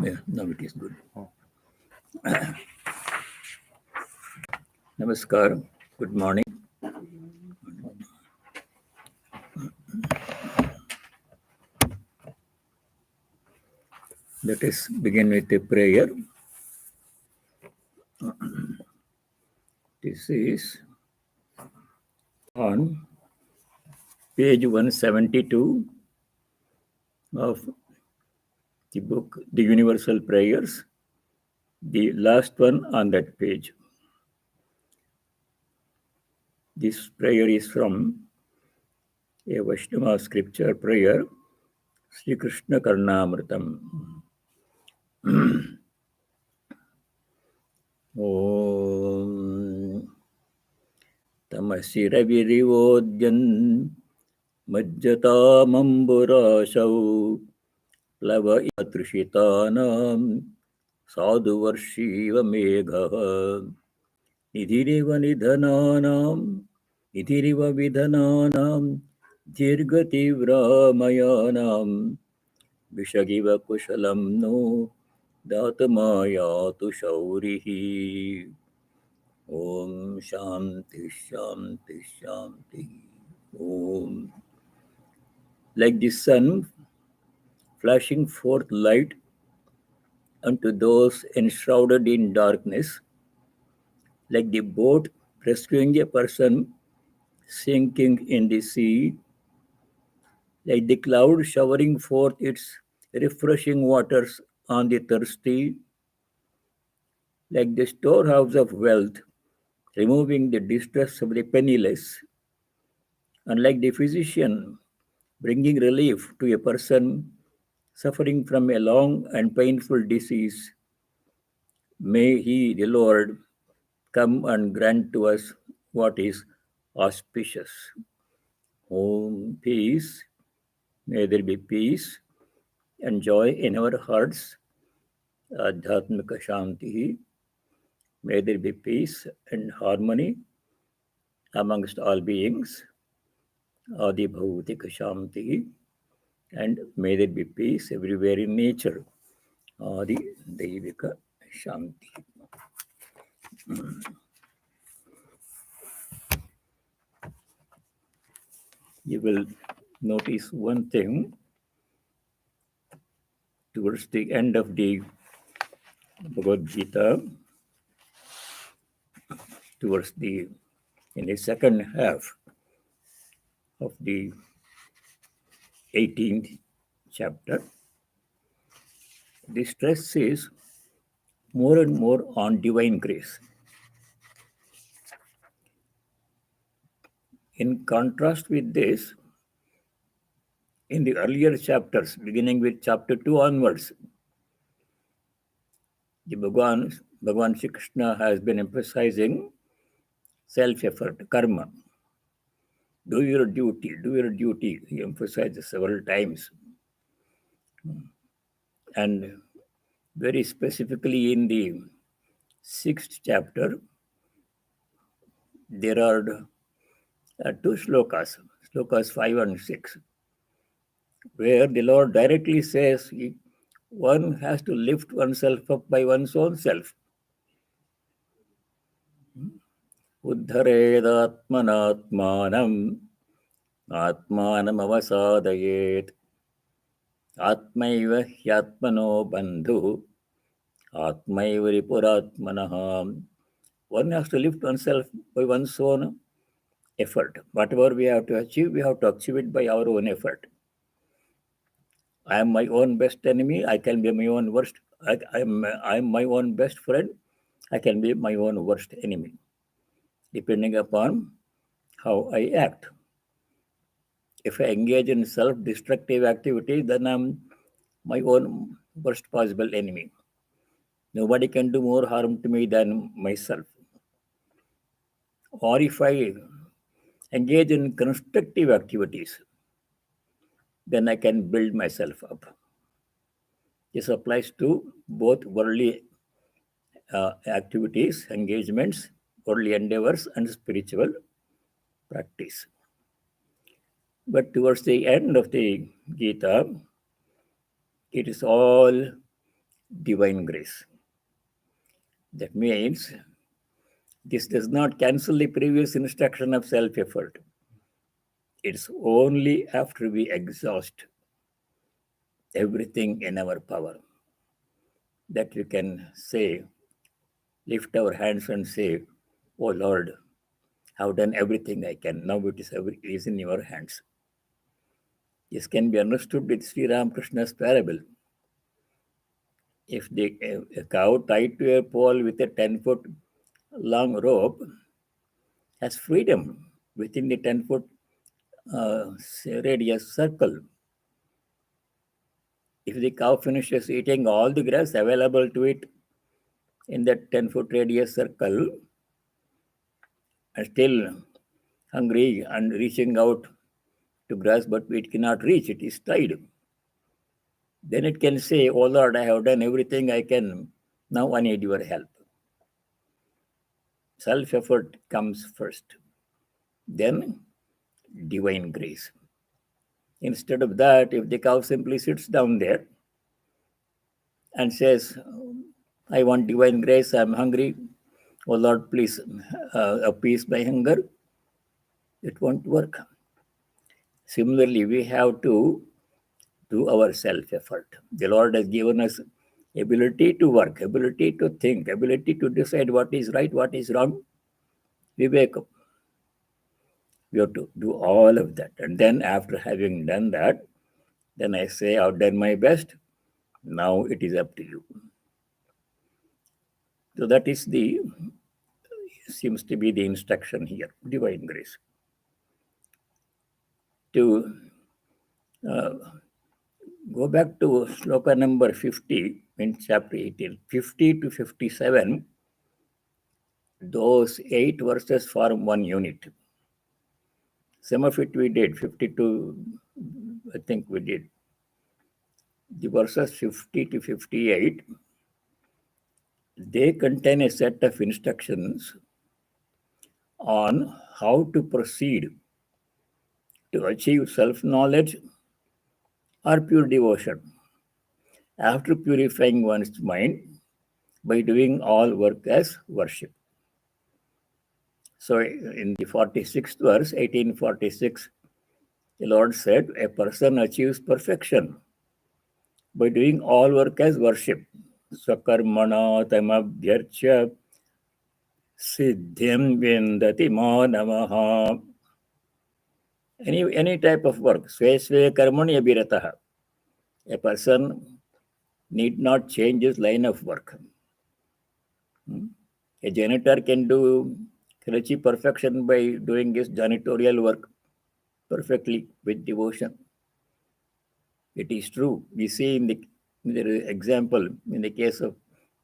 Yeah, now it is good. Namaskar. Good morning. Let us begin with a prayer. This is on page 172 of the book, The Universal Prayers, the last one on that page. This prayer is from a Vaishnava scripture prayer, Sri Krishna Karnamritam. Om Tamasiravirivodyan Majjatamamburashau Plava Trishitana Sadhuvarshiva Megha Nidhiriva Nidhananam Nidhiriva Vidhananam Dirghativramayana Vishagiva Kushalam no Datamayatu Shaurihi. Om Shanti Shanti Shanti. Om. Like the sun flashing forth light unto those enshrouded in darkness, like the boat rescuing a person sinking in the sea, like the cloud showering forth its refreshing waters on the thirsty, like the storehouse of wealth, removing the distress of the penniless, and like the physician bringing relief to a person suffering from a long and painful disease, may He, the Lord, come and grant to us what is auspicious. Om, peace. May there be peace and joy in our hearts. Adhyatmika Shanti. May there be peace and harmony amongst all beings. Adi Bhautika Shanti. And may there be peace everywhere in nature. Adi Daivika Shanti. You will notice one thing towards the end of the Bhagavad Gita, in the second half of the 18th chapter, the stress is more and more on divine grace. In contrast with this, in the earlier chapters, beginning with chapter 2 onwards, the Bhagavan Shri Krishna has been emphasizing self-effort, karma. Do your duty, do your duty. He emphasizes several times. And very specifically in the 6th chapter, there are two slokas 5 and 6, where the Lord directly says one has to lift oneself up by one's own self. Uddharedatmanatmanam atmanam avasadayet atmaiva hyatmano bandhu atmaiva ripuratmanaham. One has to lift oneself by one's own effort. Whatever we have to achieve it by our own effort. I am my own best enemy. I can be my own worst. I am my own best friend. I can be my own worst enemy, depending upon how I act. If I engage in self-destructive activity, then I'm my own worst possible enemy. Nobody can do more harm to me than myself. Or if I engage in constructive activities, then I can build myself up. This applies to both worldly activities, engagements, worldly endeavors, and spiritual practice. But towards the end of the Gita, it is all divine grace. That means this does not cancel the previous instruction of self-effort. It's only after we exhaust everything in our power that we can say, lift our hands and say, "Oh Lord, I've done everything I can. Now it is in your hands." This can be understood with Sri Ramakrishna's parable. If a cow tied to a pole with a 10-foot long rope has freedom within the 10-foot radius circle. If the cow finishes eating all the grass available to it in that 10-foot radius circle and still hungry and reaching out to grass, but it cannot reach, it is tied. Then it can say, "Oh Lord, I have done everything I can. Now I need your help." Self-effort comes first, then divine grace. Instead of that, if the cow simply sits down there and says, "I want divine grace, I'm hungry. Oh Lord, please appease my hunger," it won't work. Similarly, we have to do our self-effort. The Lord has given us ability to work, ability to think, ability to decide what is right, what is wrong. We wake up. We have to do all of that. And then after having done that, then I say, "I've done my best. Now it is up to you." So that seems to be the instruction here, divine grace. To go back to sloka number 50 in chapter 18, 50 to 57, those 8 verses form one unit. Some of it we did, 52, I think we did. The verses 50 to 58, they contain a set of instructions on how to proceed to achieve self-knowledge or pure devotion after purifying one's mind by doing all work as worship. So in the 46th verse, 1846, the Lord said, "A person achieves perfection by doing all work as worship. Swakarmana tamabhyarcha siddhiṃ vindati manavaha." Any type of work, sve sve karmani abhiratah. A person need not change his line of work. A janitor can achieve perfection by doing his janitorial work perfectly with devotion. It is true. We see in the example, in the case of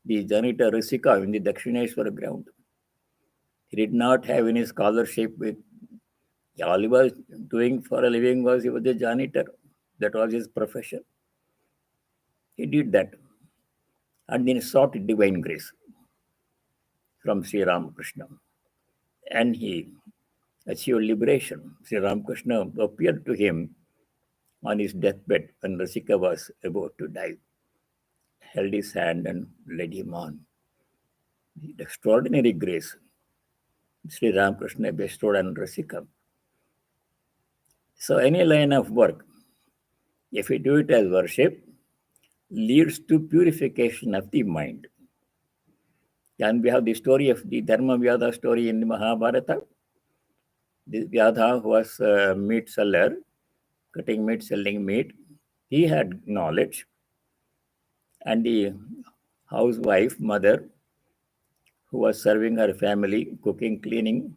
the janitor Risika in the Dakshineshwara ground. He did not have any scholarship. All he was doing for a living was he was a janitor. That was his profession. He did that. And then sought divine grace from Sri Ramakrishna. And he achieved liberation. Sri Ramakrishna appeared to him on his deathbed when Rasika was about to die, held his hand and led him on. The extraordinary grace Sri Ramakrishna bestowed on Rasika. So any line of work, if we do it as worship, leads to purification of the mind. And we have the story of the Dharma Vyadha story in the Mahabharata. The Vyadha was a meat seller, cutting meat, selling meat. He had knowledge. And the housewife, mother, who was serving her family, cooking, cleaning,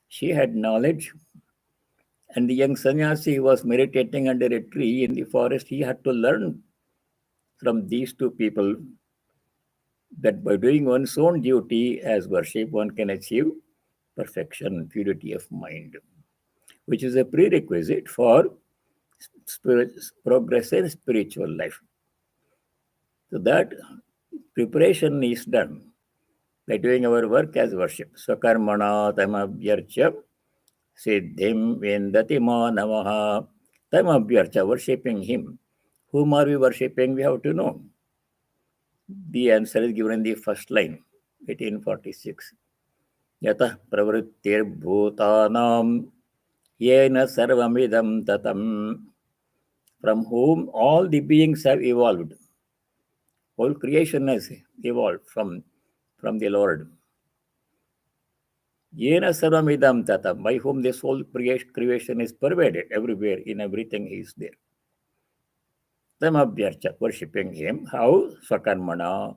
she had knowledge. And the young sannyasi who was meditating under a tree in the forest, he had to learn from these two people that by doing one's own duty as worship, one can achieve perfection, purity of mind, which is a prerequisite for progress in spiritual life. So that preparation is done by doing our work as worship. Swakarmana tamabhyarcha siddhiṃ vindati manavaha. Tamabhyarcha, worshipping him. Whom are we worshipping? We have to know. The answer is given in the first line, 1846. Yathā pravrittir bhutanam yena sarvamidam tatam. From whom all the beings have evolved. Whole creation has evolved from the Lord. Yena sarvamidam tatam. By whom this whole creation is pervaded everywhere, in everything he is there. Tamabhyarcha, worshipping him. How? Swakarmana.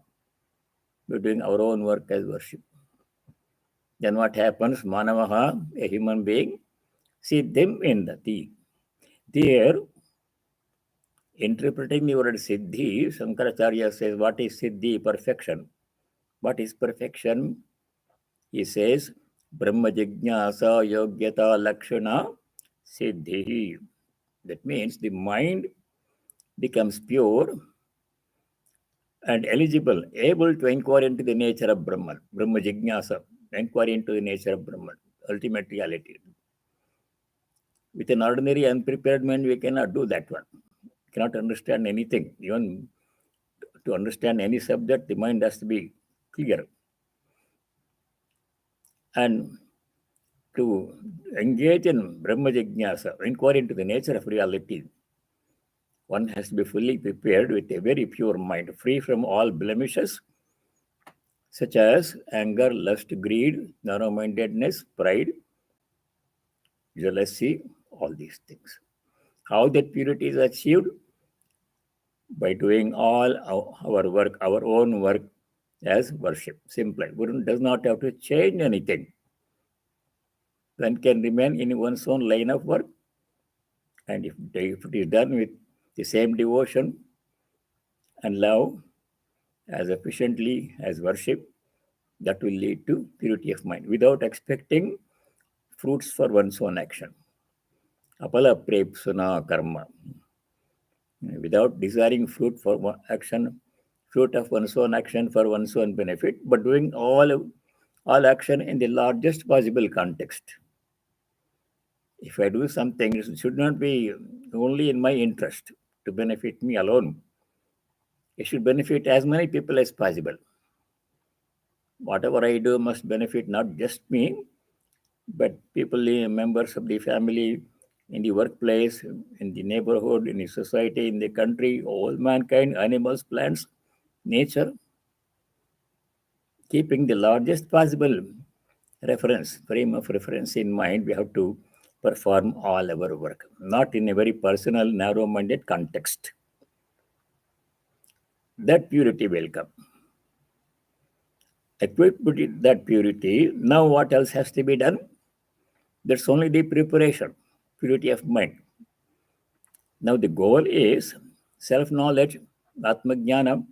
We're doing our own work as worship. Then what happens? Manavaha, a human being, siddhiṃ indati. There, interpreting the word siddhi, Shankaracharya says, what is siddhi? Perfection. What is perfection? He says, Brahma jñānasya yogyata lakshana siddhi. That means the mind becomes pure and eligible, able to inquire into the nature of Brahman. Brahma jñānasya, inquiry into the nature of Brahman, ultimate reality. With an ordinary unprepared mind, we cannot do that one. We cannot understand anything. Even to understand any subject, the mind has to be clear. And to engage in Brahma jñānasya, inquiry into the nature of reality, one has to be fully prepared with a very pure mind, free from all blemishes, such as anger, lust, greed, narrow-mindedness, pride, jealousy, all these things. How that purity is achieved? By doing all our work, our own work as worship. Simply. One does not have to change anything. One can remain in one's own line of work. And if it is done with the same devotion and love as efficiently as worship, that will lead to purity of mind without expecting fruits for one's own action. Apala prepsuna karma. Without desiring fruit for action, fruit of one's own action for one's own benefit, but doing all action in the largest possible context. If I do something, it should not be only in my interest to benefit me alone. It should benefit as many people as possible. Whatever I do must benefit not just me, but people, members of the family, in the workplace, in the neighborhood, in the society, in the country, all mankind, animals, plants, nature, keeping the largest possible frame of reference in mind, we have to perform all our work, not in a very personal, narrow-minded context. That purity will come. Equipped with that purity, now what else has to be done? That's only the preparation, purity of mind. Now the goal is self-knowledge, atma-jnana,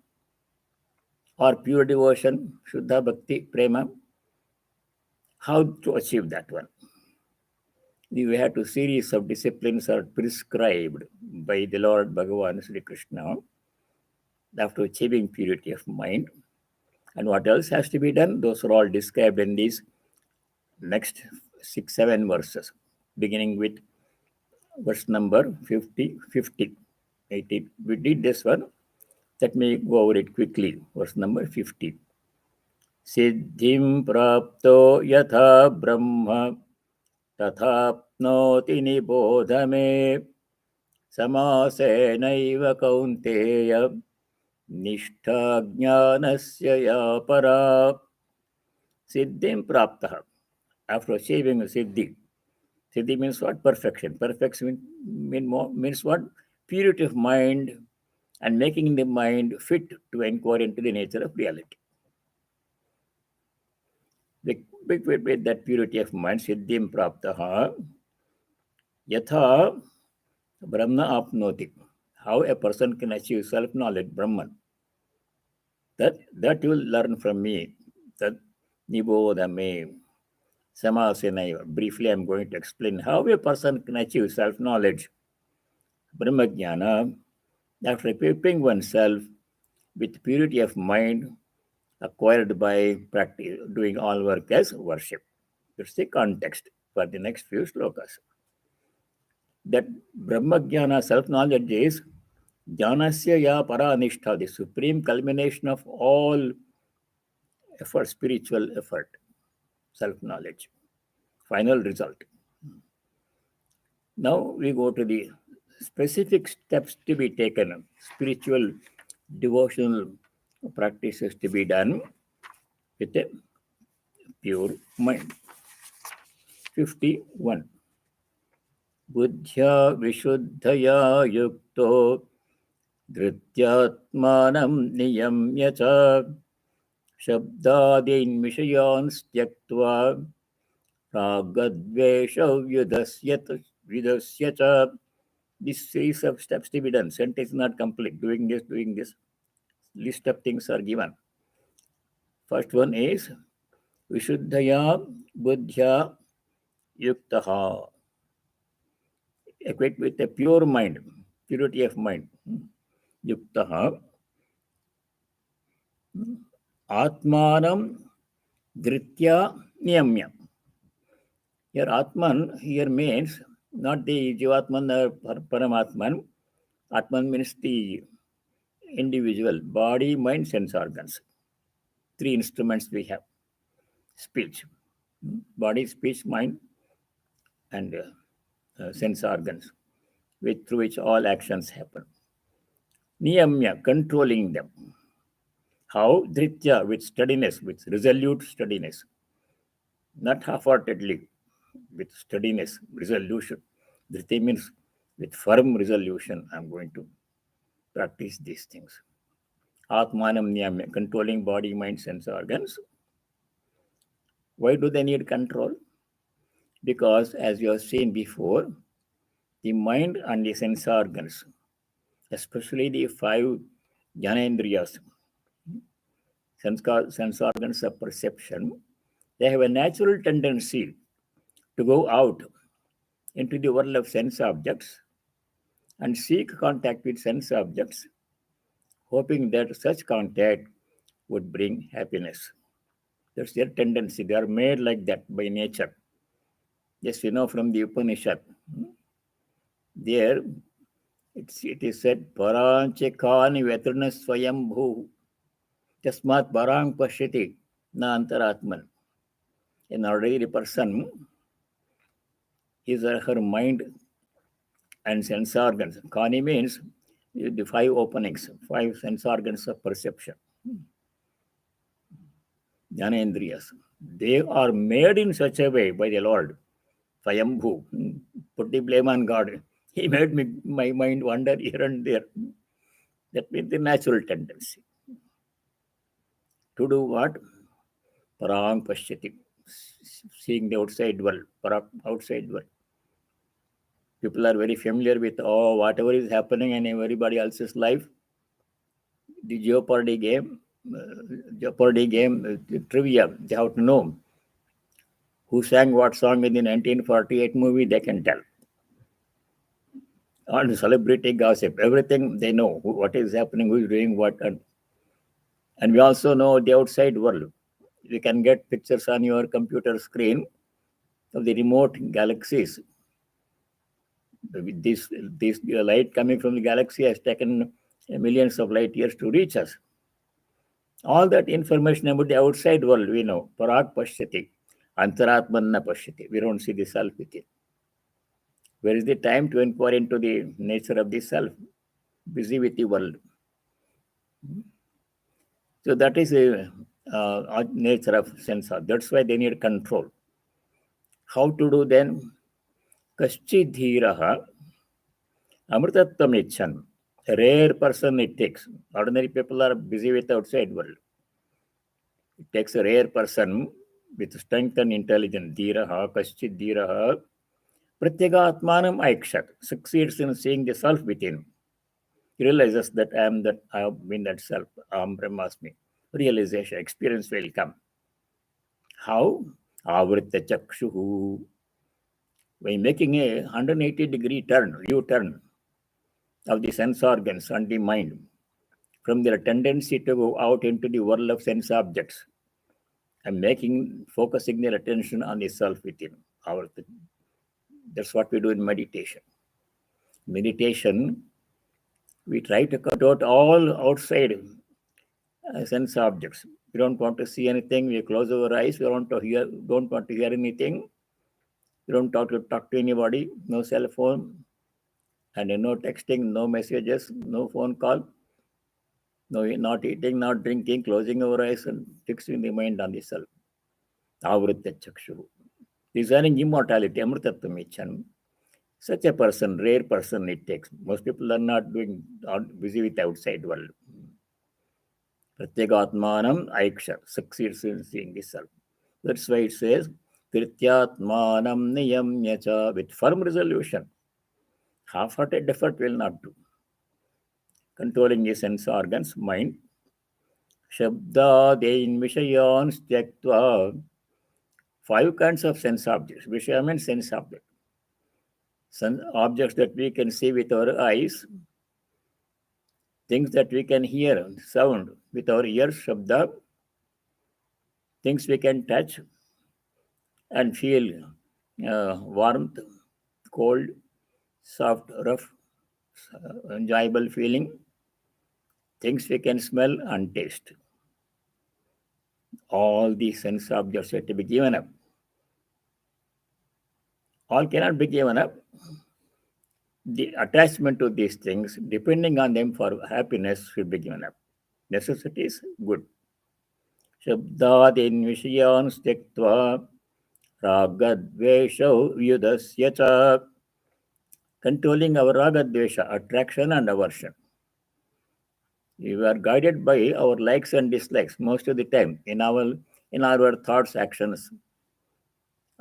or pure devotion, shuddha bhakti, prema. How to achieve that one? We have to series of disciplines are prescribed by the Lord Bhagavan Sri Krishna after achieving purity of mind. And what else has to be done? Those are all described in these next 6-7 verses, beginning with verse number 50, 18. We did this one. Let me go over it quickly. Verse number 50. Siddhiṃ prāpto yathā brahma tathāpnoti nibodha me samāsenaiva kaunteya niṣṭhā jñānasya ya parā. Siddhiṃ prāptah. After achieving a siddhi. Siddhi means what? Perfection. Perfection means what? Purity of mind and making the mind fit to inquire into the nature of reality. With that purity of mind, siddhiṃ prāptah, yathā brahma apnoti. How a person can achieve self-knowledge, Brahman. That you will learn from me. That nibodha me, samāsenaiva. Briefly, I am going to explain how a person can achieve self-knowledge, Brahma jnana, after equipping oneself with purity of mind acquired by practice, doing all work as worship. It's the context for the next few slokas. That Brahma jnana, self-knowledge, is jñānasya ya parā niṣṭhā, the supreme culmination of all effort, spiritual effort, self-knowledge, final result. Now we go to the specific steps to be taken, spiritual devotional practices to be done with a pure mind. 51. Buddhya vishuddhaya yukto dhrityatmanam niyamya cha shabdadin vishayan tyaktva ragadvesha vidasya cha. This series of steps to be done. Sentence is not complete. Doing this. List of things are given. First one is Vishuddhaya Buddhya Yuktaha. Equate with a pure mind, purity of mind. Yuktaha. Atmanam Dhritya Niyamya. Here Atman here means not the Jivatman or Paramatman. Atman means the individual, body, mind, sense organs. Three instruments we have. Speech, body, speech, mind, and sense organs, through which all actions happen. Niyamya, controlling them. How? Dhritya, with steadiness, with resolute steadiness. Not half-heartedly, with steadiness, resolution. Dhriti means with firm resolution, I'm going to practice these things. Atmanam niyamya, controlling body, mind, sense organs. Why do they need control? Because, as you have seen before, the mind and the sense organs, especially the five jnanendriyas, sense organs of perception, they have a natural tendency to go out into the world of sense objects and seek contact with sense objects, hoping that such contact would bring happiness. That's their tendency. They are made like that by nature. Yes, you know from the Upanishad. There, it is said, Paranchekani vetrana swayambhu tasmat parang pashyati na antaratman. An ordinary person, his or her mind and sense organs. Kani means the five openings, five sense organs of perception. Jnanendriyas. They are made in such a way by the Lord. Swayambhu. Put the blame on God. He made my mind wander here and there. That means the natural tendency. To do what? Parang pashyati. Seeing the outside world. Outside world. People are very familiar with whatever is happening in everybody else's life. The Jeopardy game, the trivia, they have to know who sang what song in the 1948 movie, they can tell. On celebrity gossip, everything they know, what is happening, who is doing what. And we also know the outside world. You can get pictures on your computer screen of the remote galaxies. This light coming from the galaxy has taken millions of light years to reach us. All that information about the outside world we know. Parag pashyati, antaratmanna pashyati. We don't see the self within. Where is the time to inquire into the nature of the self? Busy with the world. So that is a nature of sense. That's why they need control. How to do then? Kaschid dhiraha amritatvam icchan. A rare person it takes. Ordinary people are busy with the outside world. It takes a rare person with strength and intelligence. Dhiraha, kaschid dhiraha, pratyagatmanam aikshat. Succeeds in seeing the self within. He realizes that I have been that self. Aham Brahmasmi. Realization, experience will come. How? Avritta chakshuhu. By making a 180-degree turn, U-turn of the sense organs and the mind from their tendency to go out into the world of sense objects and focusing their attention on the self within. That's what we do in meditation. Meditation We try to cut out all outside sense objects. We don't want to see anything. We close our eyes. We don't want to hear anything. We don't talk to anybody. No cell phone, and no texting, no messages, no phone call. No, not eating, not drinking. Closing our eyes and fixing the mind on the self. Avritta chakshu. Desiring immortality, amritatvam ichan. Such a person, rare person it takes. Most people are not busy with the outside world. Pratyagatmanam aiksha succeeds in seeing the self. That's why it says, Krityatmanam niyamyacha, with firm resolution. Half-hearted effort will not do. Controlling the sense organs, mind. Shabdadein vishayan styaktva. 5 kinds of sense objects. Vishaya means sense object. Objects that we can see with our eyes, things that we can hear, sound with our ears, shabda, things we can touch and feel warmth, cold, soft, rough, enjoyable feeling, things we can smell and taste. All these sense objects have to be given up. All cannot be given up. The attachment to these things, depending on them for happiness, should be given up. Necessities, good. Shabdadin vishayan styaktva ragadveshau vyudasya cha. Controlling our ragadvesha, attraction and aversion. We are guided by our likes and dislikes most of the time in our thoughts, actions,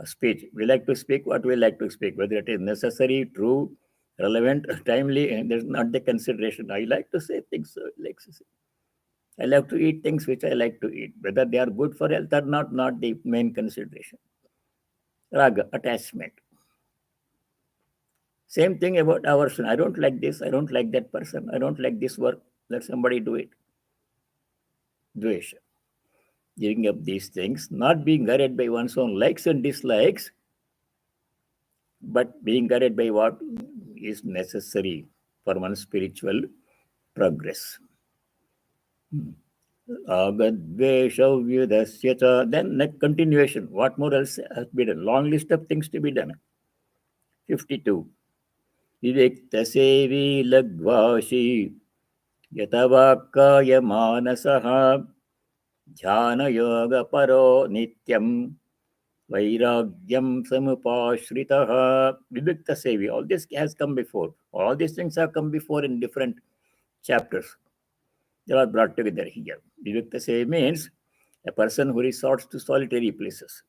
speech. We like to speak what we like to speak, whether it is necessary, true, relevant, timely, and there's not the consideration. I like to say things like to say. I like to eat things which I like to eat. Whether they are good for health or not the main consideration. Raga, attachment. Same thing about aversion. I don't like this, I don't like that person, I don't like this work. Let somebody do it. Dvesha. Giving up these things, not being guided by one's own likes and dislikes, but being guided by what is necessary for one's spiritual progress. Then continuation. What more else has been done? Long list of things to be done. 52. Vivikta sevi lagvashi yathā manasaha jnana yoga paro nityam vairagyam samupashritaha. Vivikta sevi. All this has come before. All these things have come before in different chapters. They are brought together here. Vivikta sevi means a person who resorts to solitary places.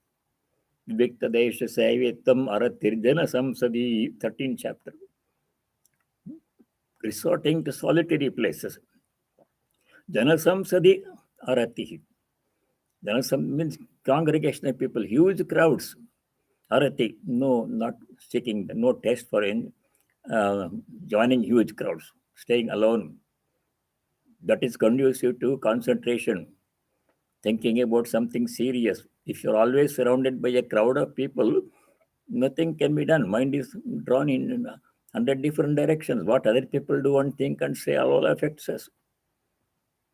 Vivikta desha sevitam aratirjana samsadi, 13th chapter. Resorting to solitary places. Jana samsadi aratihi. Jana means congregation of people, huge crowds. Arati, no, not seeking, no taste for joining huge crowds, staying alone. That is conducive to concentration, thinking about something serious. If you're always surrounded by a crowd of people, nothing can be done. Mind is drawn in 100 different directions. What other people do and think and say all affects us.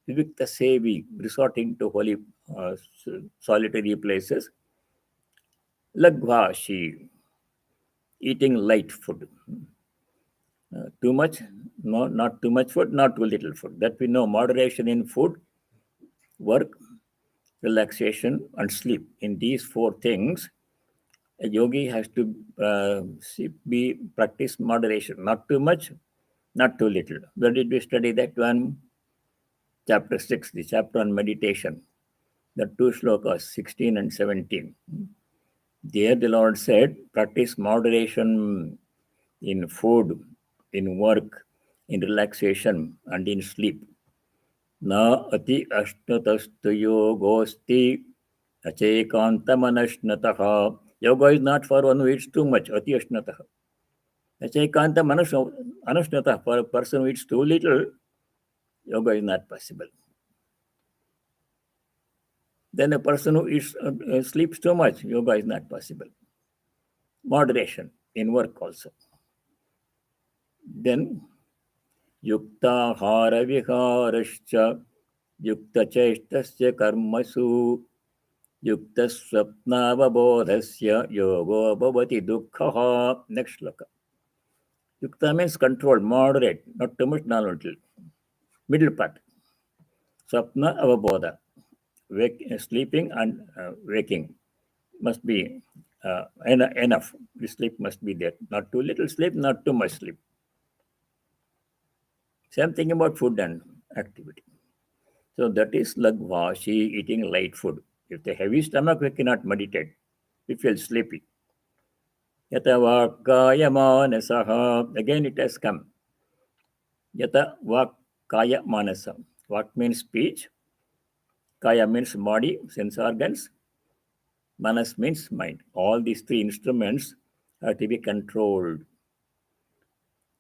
Vivikta sevi, resorting to holy solitary places. Lagvashi, eating light food. Too much, no, not too much food, not too little food. That we know. Moderation in food, work, relaxation, and sleep. In these 4 things, a yogi has to practice moderation. Not too much, not too little. Where did we study that one? Chapter 6, the chapter on meditation. The 2 shlokas, 16 and 17. There the Lord said, practice moderation in food, in work, in relaxation, and in sleep. Na ati ashnatastu yogosti achaikantamanashnataha. Yoga is not for one who eats too much. Ati ashnataha. Achaikantamanashnataha. For a person who eats too little, yoga is not possible. Then a person who eats, sleeps too much, yoga is not possible. Moderation in work also. Then Yuktahara viharascha yuktacheshtasya karmasu yuktasvapnavabodhasya yogo bhavati dukkhaha. Next sloka. Yukta means controlled, moderate, not too much, not little. Middle part. Swapna avabodha. Sleeping and waking must be enough. The sleep must be there. Not too little sleep, not too much sleep. Same thing about food and activity. So that is lagvashi, eating light food. If the heavy stomach, we cannot meditate. We feel sleepy. Yathā vakkāya mānasaha. Again it has come. Yathā vakkāya manasa. Vak means speech. Kaya means body, sense organs. Manas means mind. All these three instruments have to be controlled.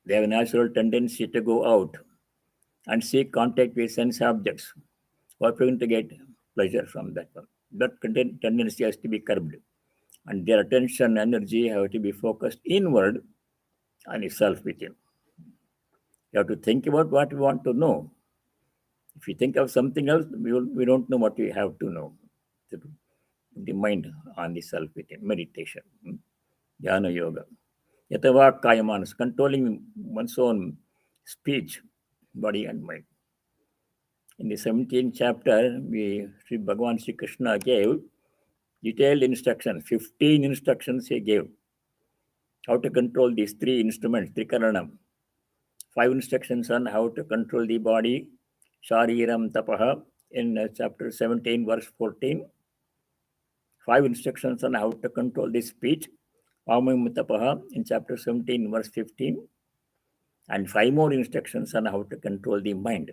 They have a natural tendency to go out and seek contact with sense objects, hoping to get pleasure from that one. That tendency has to be curbed. And their attention, energy have to be focused inward on itself within. You have to think about what we want to know. If you think of something else, we don't know what we have to know. The mind on the self within, meditation, dhyana yoga. Yathā vakkāya manasa, controlling one's own speech, body and mind. In the 17th chapter, Sri Bhagavan Sri Krishna gave detailed instructions, 15 instructions he gave. How to control these three instruments, Trikaranam. 5 instructions on how to control the body, Shariram Tapaha, in chapter 17, verse 14. 5 instructions on how to control the speech, Vamam Tapaha, in chapter 17, verse 15. And 5 more instructions on how to control the mind,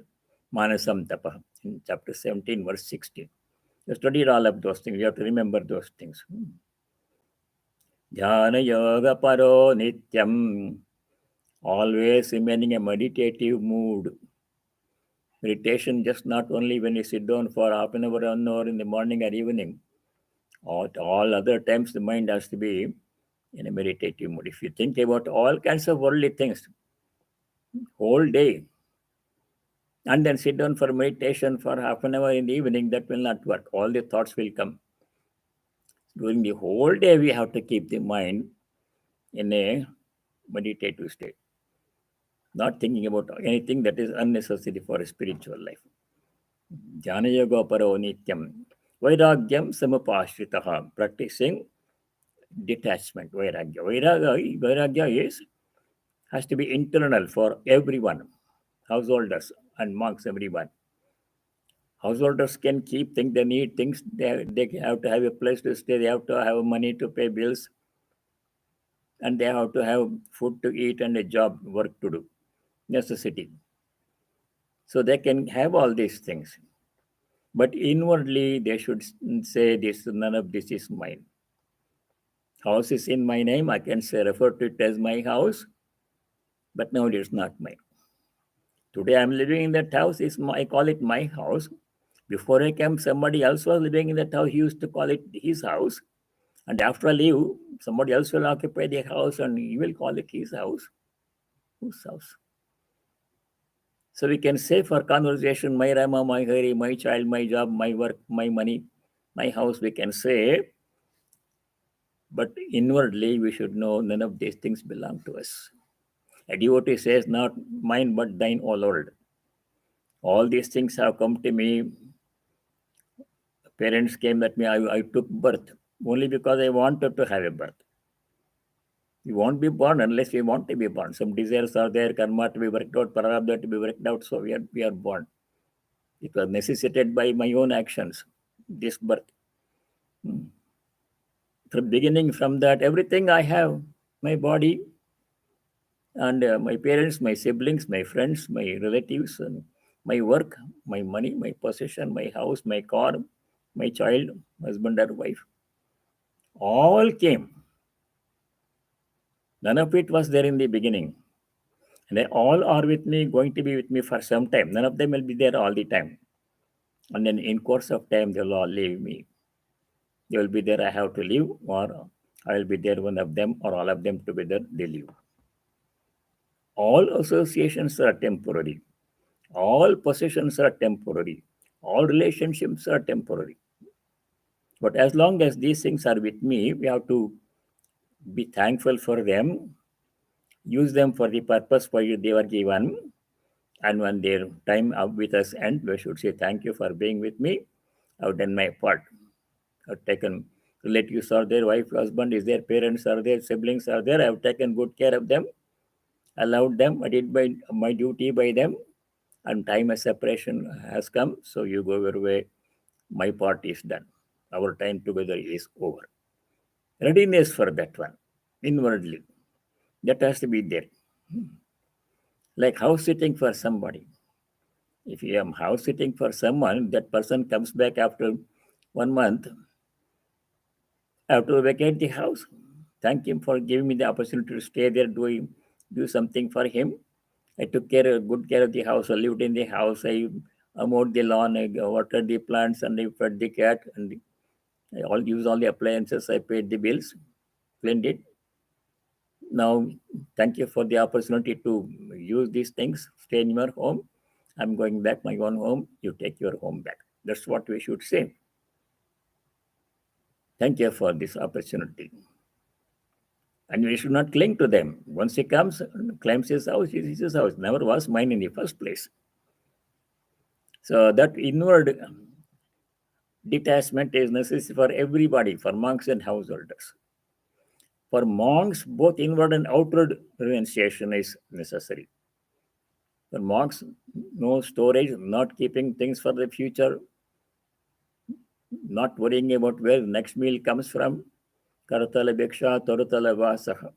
Manasam Tapaha, in chapter 17, verse 16. You studied all of those things. You have to remember those things. Jnana yoga paro nityam. Always remaining a meditative mood. Meditation just not only when you sit down for half an hour, 1 hour in the morning or evening. At all other times, the mind has to be in a meditative mood. If you think about all kinds of worldly things, whole day, and then sit down for meditation for half an hour in the evening, that will not work. All the thoughts will come. During the whole day, we have to keep the mind in a meditative state, not thinking about anything that is unnecessary for a spiritual life. Jnana yoga paro nityam. Vairagyam samapāśritaha. Practicing detachment. Vairagya has to be internal for everyone. Householders and monks, everyone. Householders can keep things, they need things, they have to have a place to stay, they have to have money to pay bills, and they have to have food to eat and a job, work to do, necessity. So they can have all these things. But inwardly, they should say, none of this is mine. House is in my name, I can say, refer to it as my house, but now it is not mine. Today I'm living in that house, I call it my house. Before I came, somebody else was living in that house, he used to call it his house. And after I leave, somebody else will occupy the house and he will call it his house. Whose house? So we can say for conversation, my Rama, my Hari, my child, my job, my work, my money, my house, we can say. But inwardly, we should know none of these things belong to us. A devotee says, not mine, but thine, O Lord. All these things have come to me. Parents came at me, I took birth only because I wanted to have a birth. We won't be born unless we want to be born. Some desires are there, karma to be worked out, prāpto to be worked out, so we are born. It was necessitated by my own actions, this birth. From beginning, from that, everything I have, my body, and my parents, my siblings, my friends, my relatives, and my work, my money, my possession, my house, my car, my child, husband or wife, all came. None of it was there in the beginning. And they all are with me, going to be with me for some time. None of them will be there all the time. And then in course of time, they'll all leave me. They will be there, I have to leave, or I will be there, one of them, or all of them together, they leave. All associations are temporary. All possessions are temporary. All relationships are temporary. But as long as these things are with me, we have to be thankful for them, use them for the purpose for which they were given. And when their time up with us ends, we should say, thank you for being with me. I've done my part. I've taken relatives are there, wife, husband is there, parents are there, siblings are there. I've taken good care of them, allowed them, I did my duty by them, and time of separation has come. So you go your way. My part is done. Our time together is over. Readiness for that one, inwardly. That has to be there. Like house sitting for somebody. If you am house sitting for someone, that person comes back after 1 month, I have to vacate the house. Thank him for giving me the opportunity to stay there, do something for him. I took good care of the house. I lived in the house. I mowed the lawn. I watered the plants, and I fed the cat, and I used all the appliances. I paid the bills, cleaned it. Now, thank you for the opportunity to use these things. Stay in your home. I'm going back my own home. You take your home back. That's what we should say. Thank you for this opportunity. And we should not cling to them. Once he comes, claims his house, it's his house. Never was mine in the first place. So that inward detachment is necessary for everybody, for monks and householders. For monks, both inward and outward renunciation is necessary. For monks, no storage, not keeping things for the future, not worrying about where the next meal comes from. Karatala bhiksha, torutala vasaha.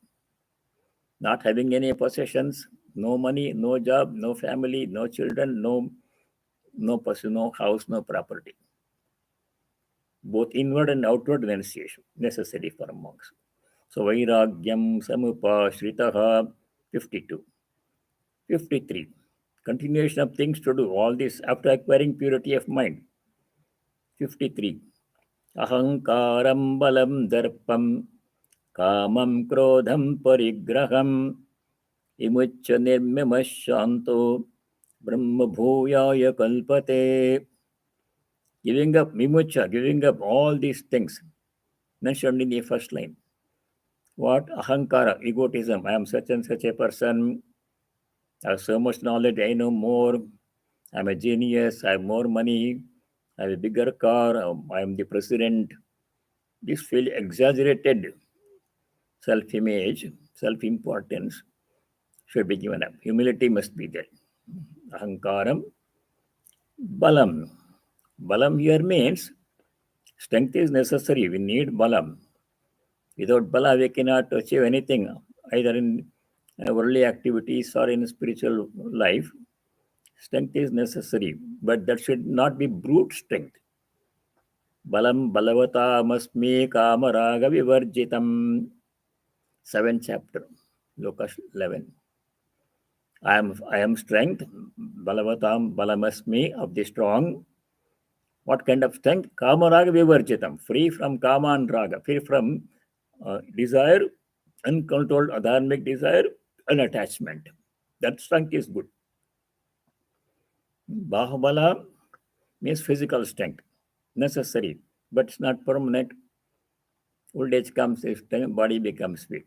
Not having any possessions, no money, no job, no family, no children, no person, no house, no property. Both inward and outward renunciation necessary for monks. So vairagyam samupashritaha 52. 53. Continuation of things to do. All this after acquiring purity of mind. 53. Ahankaram balam darpam kamam krodham parigraham imuccha nirmimashanto brahma bhuyaya kalpate. Giving up vimucha, giving up all these things mentioned in the first line. What? Ahankara, egotism. I am such and such a person. I have so much knowledge, I know more. I'm a genius, I have more money, I have a bigger car, I am the president. This feel exaggerated self-image, self-importance should be given up. Humility must be there. Ahankaram, balam. Balam here means strength is necessary. We need balam. Without bala, we cannot achieve anything, either in worldly activities or in spiritual life. Strength is necessary, but that should not be brute strength. Balam balavata masmi kamaraga vivarjitam. 7th chapter, Loka 11. I am strength, balavatam balamasmi, of the strong. What kind of strength? Kamaraga vivarjitam, free from kama and raga, free from desire, uncontrolled adharmic desire, and attachment. That strength is good. Bahubala means physical strength, necessary, but it's not permanent. Old age comes, if time body becomes weak.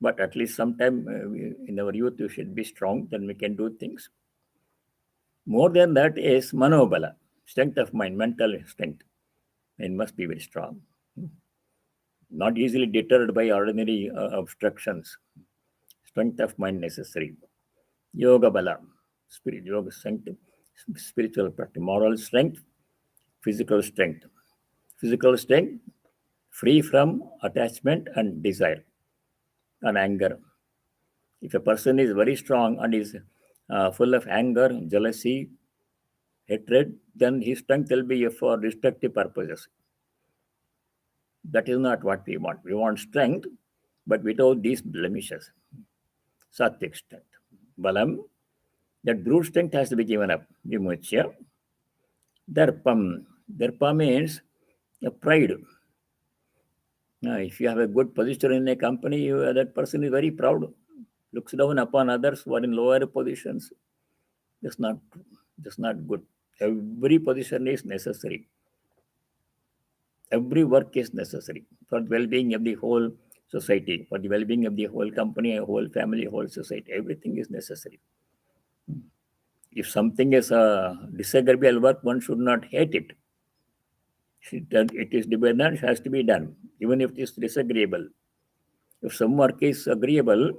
But at least sometime in our youth, we should be strong, then we can do things. More than that is manobala, strength of mind, mental strength. It must be very strong. Not easily deterred by ordinary obstructions. Strength of mind necessary. Yoga bala, yoga strength, spiritual practice, moral strength, physical strength. Physical strength, free from attachment and desire and anger. If a person is very strong and is full of anger, jealousy, hatred, then his strength will be for destructive purposes. That is not what we want. We want strength, but without these blemishes. Sattvic strength. Balam, that brute strength has to be given up. Vimuchya. Darpam. Darpa means a pride. If you have a good position in a company, that person is very proud. looks down upon others who are in lower positions. That's not true. That's not good. Every position is necessary. Every work is necessary for the well-being of the whole society, for the well-being of the whole company, whole family, whole society. Everything is necessary. If something is a disagreeable work, one should not hate it. It is dependent, it has to be done, even if it is disagreeable. If some work is agreeable,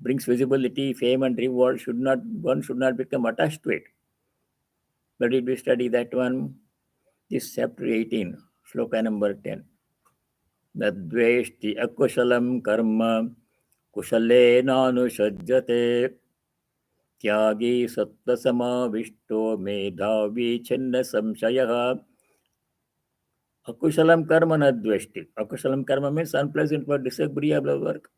brings visibility, fame, and reward, one should not become attached to it. But if we study that one, this chapter 18, shloka number 10. Nadveshti akushalam karma kushale nanushajjate tyagi sattvasamavisto medhavi chinna samshayah. Akushalam karma nadveshti. Akushalam karma means unpleasant work, disagreeable work.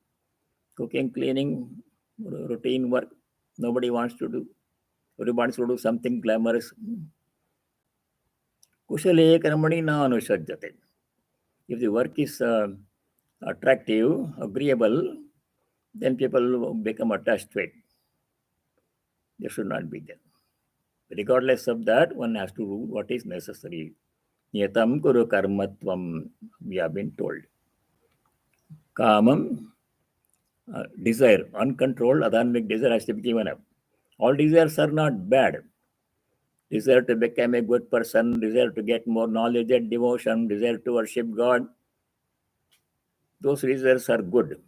Cooking, cleaning, routine work. Nobody wants to do. Everybody wants to do something glamorous. Kushale karmani na anushajjate. If the work is attractive, agreeable, then people become attached to it. They should not be there. Regardless of that, one has to do what is necessary. Niyatam kuru karmatvam, we have been told. Kamam, desire, uncontrolled, adhanmic desire has to be given up. All desires are not bad. Desire to become a good person, desire to get more knowledge and devotion, desire to worship God, those desires are good.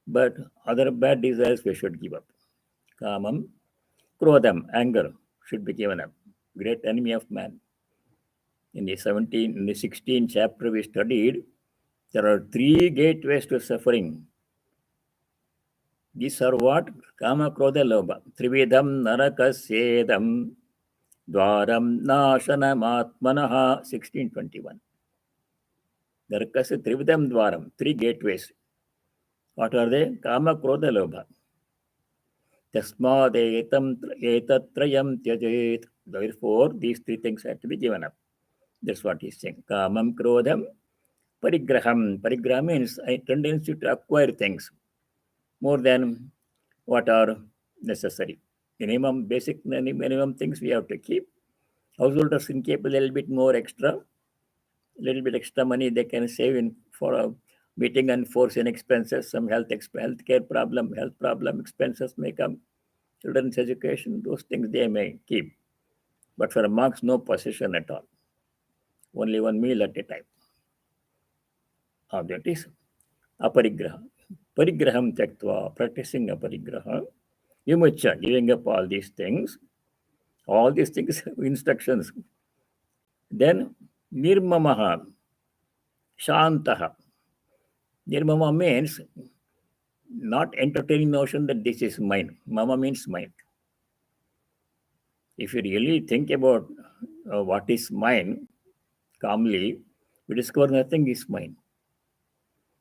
But other bad desires we should give up. Kamam, krodham, anger should be given up. Great enemy of man. In the 16th chapter we studied, there are 3 gateways to suffering. These are what? Kama, krodha, lobha. Trividham narakasyedam dvaram nashanam atmanaha. 1621. Narakasya trividham dvaram. 3 gateways. What are they? Kama, krodha, lobha. Tasmad etatrayam tyajet. Therefore, these 3 things have to be given up. That's what he's saying. Kamam, krodham, parigraham. Parigraha means a tendency to acquire things more than what are necessary. Basic minimum things we have to keep. Householders can keep a little bit more extra, little bit extra money they can save in for a meeting and force in expenses. Some health problem expenses may come. Children's education, those things they may keep. But for monks, no possession at all. Only one meal at a time. That is aparigraha. Parigraham tyaktva, practicing aparigraha. Vimucha, giving up all these things, instructions. Then nirmamaha, shantaha. Nirmama means not entertaining notion that this is mine. Mama means mine. If you really think about what is mine calmly, we discover nothing is mine.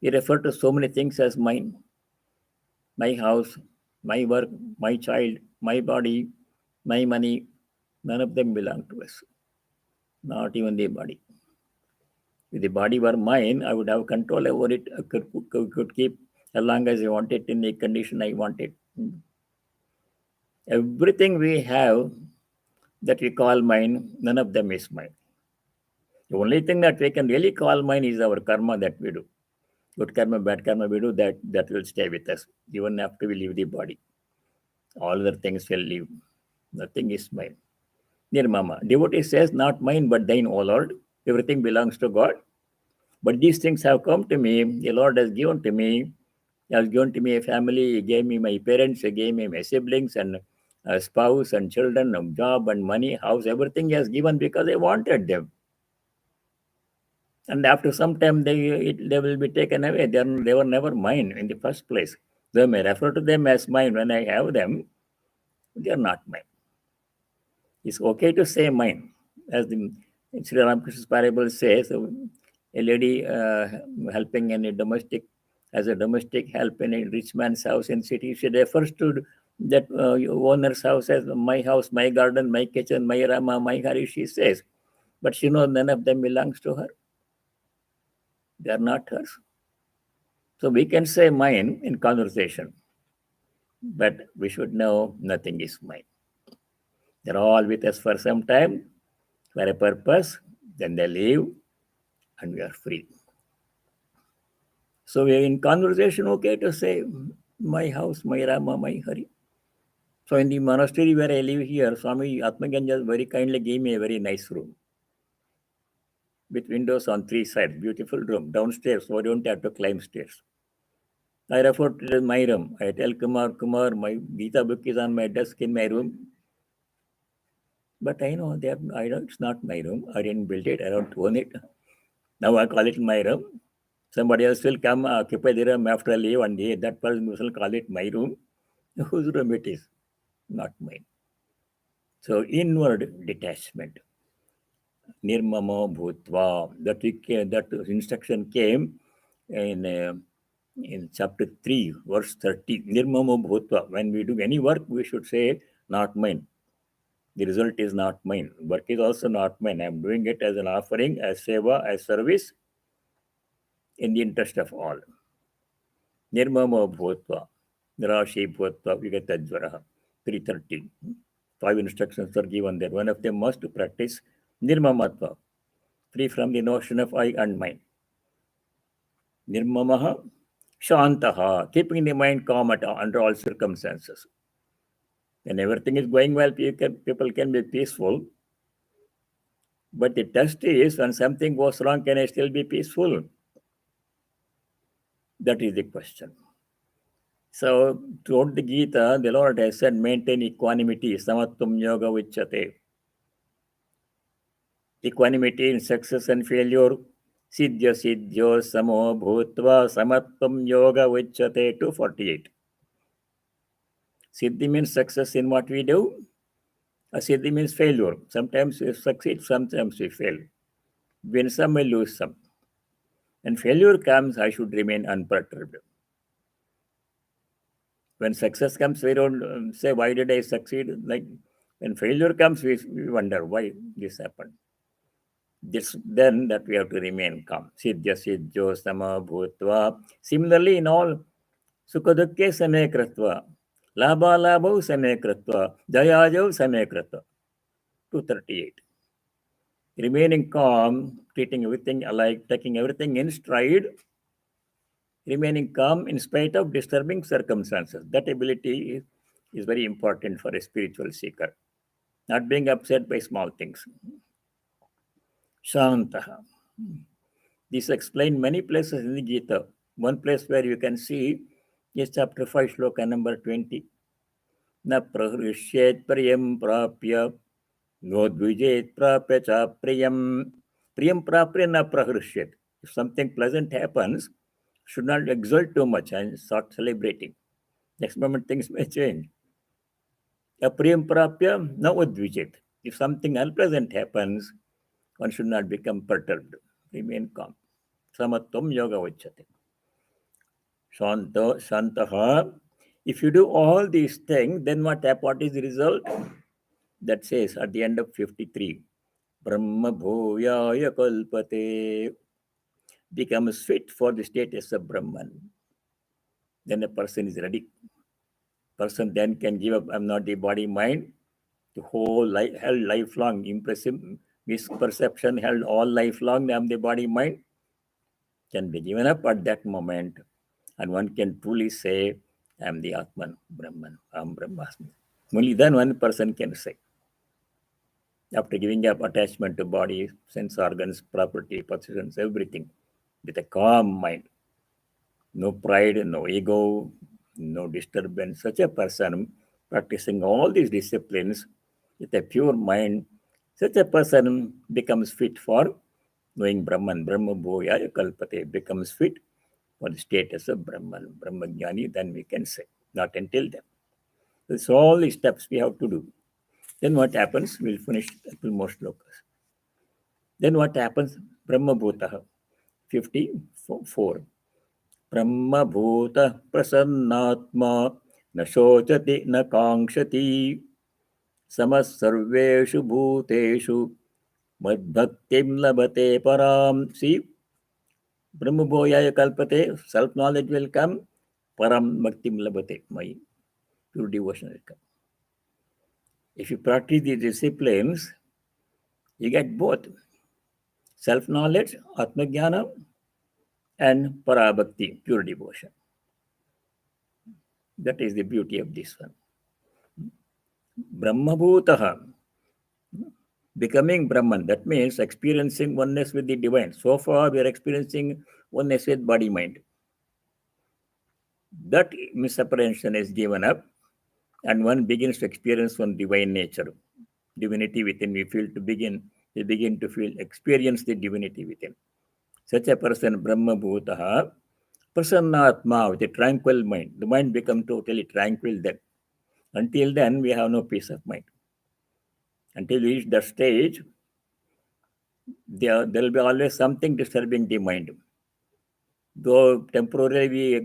We refer to so many things as mine. My house, my work, my child, my body, my money, none of them belong to us. Not even the body. If the body were mine, I would have control over it. I could keep as long as I want it in the condition I want it. Everything we have that we call mine, none of them is mine. The only thing that we can really call mine is our karma that we do. Good karma, bad karma we do, that will stay with us even after we leave the body. All other things will leave. Nothing is mine. Nirmama. Devotee says, not mine, but thine, O Lord. Everything belongs to God. But these things have come to me. The Lord has given to me. He has given to me a family. He gave me my parents. He gave me my siblings and a spouse and children, a job and money, house. Everything He has given because I wanted them. And after some time, they will be taken away. They were never mine in the first place. Though I may refer to them as mine when I have them, they are not mine. It's okay to say mine. As the Sri Ramakrishna's parable says, a lady helping in a domestic help in a rich man's house in city, she refers to that owner's house as my house, my garden, my kitchen, my Rama, my Hari, she says. But she knows none of them belongs to her. They are not hers. So we can say mine in conversation, but we should know nothing is mine. They're all with us for some time, for a purpose, then they leave, and we are free. So we're in conversation, okay to say, my house, my Rama, my Hari. So in the monastery where I live here, Swami Atmaganja very kindly gave me a very nice room with windows on three sides, beautiful room, downstairs, so I don't have to climb stairs. I refer to it as my room. I tell Kumar, my Gita book is on my desk in my room. But I know it's not my room. I didn't build it. I don't own it. Now I call it my room. Somebody else will come occupy the room after I leave, and that person will call it my room. Whose room it is? Not mine. So inward detachment. Nirmamo bhutva. That instruction came in chapter 3, verse 30. Nirmamo bhutva. When we do any work, we should say, not mine. The result is not mine. Work is also not mine. I am doing it as an offering, as seva, as service, in the interest of all. Nirmamo bhutva. Nirashi bhutva vigatajvaraha. 330. 5 instructions are given there. One of them must to practice nirmamatva, free from the notion of I and mine. Nirmamaha shantaha, keeping the mind calm under all circumstances. When everything is going well, people can be peaceful. But the test is, when something goes wrong, can I still be peaceful? That is the question. So, throughout the Gita, the Lord has said, maintain equanimity, samatvam yoga vichyate. Equanimity in success and failure, siddhya siddhyo samo bhutva samatvam yoga vichyate. 248. Siddhi means success in what we do. Siddhi means failure. Sometimes we succeed, sometimes we fail. Win some, we lose some. When failure comes, I should remain unperturbed. When success comes, we don't say, why did I succeed? Like when failure comes, we wonder why this happened. Then that we have to remain calm. Siddhya siddhyo sama bhutva. Similarly, in all, sukha dukkhe same kritva. Labha labho same kritva. Jayajo same kritva. 238. Remaining calm, treating everything alike, taking everything in stride, remaining calm in spite of disturbing circumstances. That ability is very important for a spiritual seeker. Not being upset by small things. Shantaha. This is explained many places in the Gita. One place where you can see is chapter 5, shloka number 20. Na prahrushyet priyam prapya nodvijet prapya cha priyam. Priyam prapya na prahrushyet. If something pleasant happens, should not exult too much and start celebrating. Next moment things may change. Apriyam prapya na udvijet. If something unpleasant happens, one should not become perturbed. Remain calm. Samatvam yoga vichyate. Shantaha. If you do all these things, then what is the result? That says at the end of 53, Brahma bhuyaya kalpate, becomes fit for the status of Brahman. Then a person is ready. Person then can give up, I'm not the body mind. The whole held lifelong impressive misperception held all lifelong, I'm the body mind, can be given up at that moment, and one can truly say, I am the Atman, Brahman, Am Brahmasmi. Only then one person can say, after giving up attachment to body, sense organs, property, possessions, everything, with a calm mind, no pride, no ego, no disturbance. Such a person practicing all these disciplines with a pure mind, such a person becomes fit for knowing Brahman. Brahma bhoya kalpate, becomes fit for the status of Brahman, Brahmajnani, then we can say. Not until then. It's all the steps we have to do. Then what happens? We'll finish a couple more shlokas. Then what happens? Brahma bhutaha. 54. Brahma bhuta prasannatma na shochati na kankshati samas sarveshu bhuteshu madbhaktim labate param. See, Brahma bhoyaya kalpate, self-knowledge will come, param bhaktim labhate, my pure devotion will come. If you practice these disciplines, you get both self-knowledge, atma-jnana, and parabhakti, pure devotion. That is the beauty of this one. Brahmabhutaha, becoming Brahman, that means experiencing oneness with the divine. So far, we are experiencing oneness with body-mind. That misapprehension is given up, and one begins to experience one divine nature, divinity within. We begin to feel, experience the divinity within. Such a person, Brahma Bhutaha, Prasannatma, with a tranquil mind. The mind becomes totally tranquil then. Until then, we have no peace of mind. Until we reach that stage, there will be always something disturbing the mind. Though temporarily we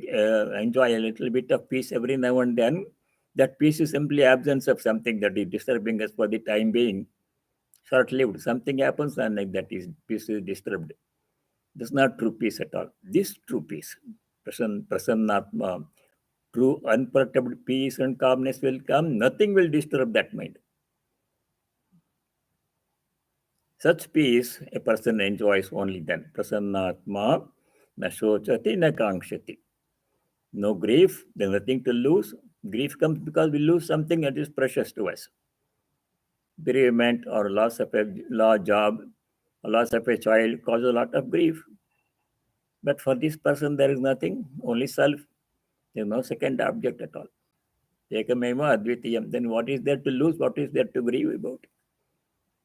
enjoy a little bit of peace every now and then, that peace is simply absence of something that is disturbing us for the time being. Short-lived. Something happens and that is peace is disturbed. That's not true peace at all. This true peace, prasannatma, true unperturbed peace and calmness will come. Nothing will disturb that mind. Such peace a person enjoys only then. Prasannatma na shochati na kankshati. No grief, there's nothing to lose. Grief comes because we lose something that is precious to us. Bereavement or loss of a job, or loss of a child causes a lot of grief. But for this person, there is nothing, only self. There is no second object at all. Ekameva advitiyam. Then what is there to lose? What is there to grieve about?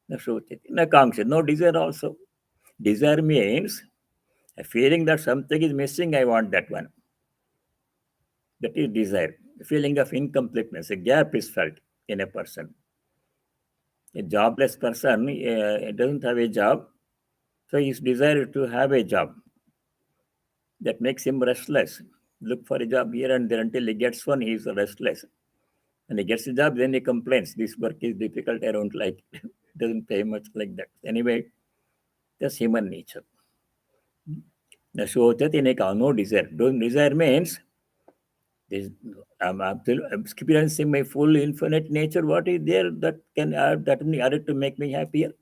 No desire also. Desire means a feeling that something is missing, I want that one. That is desire. A feeling of incompleteness, a gap is felt in a person. A jobless person doesn't have a job, so his desire to have a job. That makes him restless. Look for a job here and there until he gets one, he is restless. And he gets a job, then he complains, this work is difficult, I don't like it. Doesn't pay much like that. Anyway, that's human nature. No desire. Desire means I'm experiencing my full infinite nature. What is there that can add to make me happier?